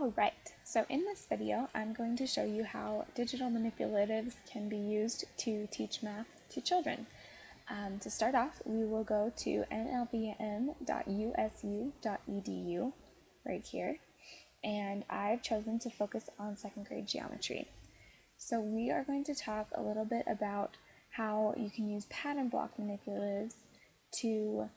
Alright, so in this video I'm going to show you how digital manipulatives can be used to teach math to children. To start off, we will go to nlvm.usu.edu right here, and I've chosen to focus on second grade geometry. So we are going to talk a little bit about how you can use pattern block manipulatives to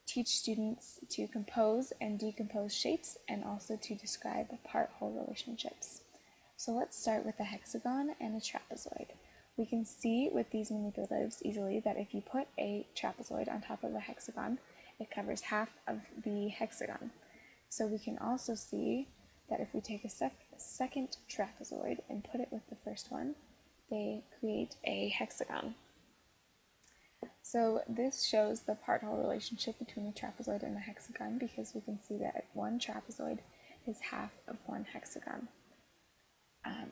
teach students to compose and decompose shapes and also to describe part-whole relationships. So let's start with a hexagon and a trapezoid. We can see with these manipulatives easily that if you put a trapezoid on top of a hexagon, it covers half of the hexagon. So we can also see that if we take a second trapezoid and put it with the first one, they create a hexagon. So this shows the part-whole relationship between a trapezoid and a hexagon because we can see that one trapezoid is half of one hexagon.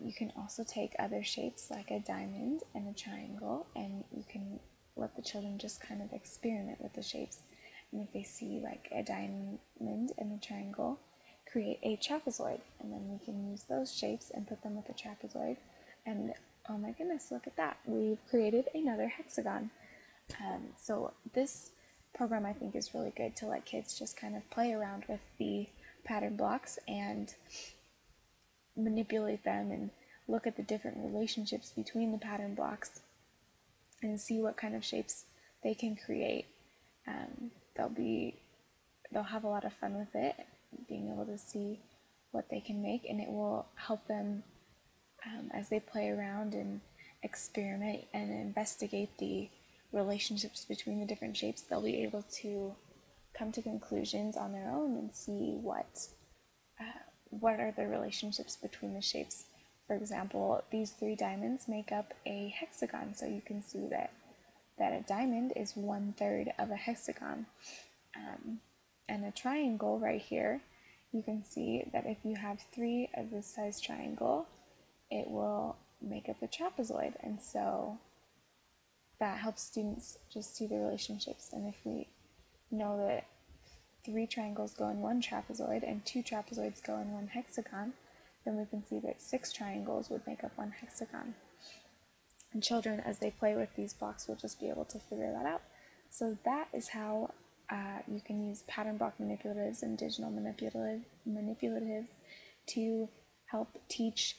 You can also take other shapes like a diamond and a triangle, and you can let the children just kind of experiment with the shapes. And if they see like a diamond and a triangle, create a trapezoid, and then we can use those shapes and put them with the trapezoid, and oh my goodness, look at that, we've created another hexagon. So this program I think is really good to let kids just kind of play around with the pattern blocks and manipulate them and look at the different relationships between the pattern blocks and see what kind of shapes they can create. They'll have a lot of fun with it, being able to see what they can make, and it will help them as they play around and experiment and investigate the relationships between the different shapes. They'll be able to come to conclusions on their own and see what are the relationships between the shapes. For example, these three diamonds make up a hexagon, so you can see that a diamond is 1/3 of a hexagon. And a triangle right here, you can see that if you have three of this size triangle, it will make up a trapezoid, and so that helps students just see the relationships. And if we know that 3 triangles go in one trapezoid and 2 trapezoids go in one hexagon, then we can see that 6 triangles would make up one hexagon. And children, as they play with these blocks, will just be able to figure that out. So that is how you can use pattern block manipulatives and digital manipulatives to help teach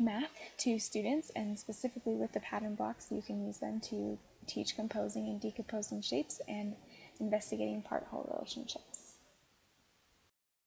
math to students, and specifically with the pattern blocks, you can use them to teach composing and decomposing shapes and investigating part-whole relationships.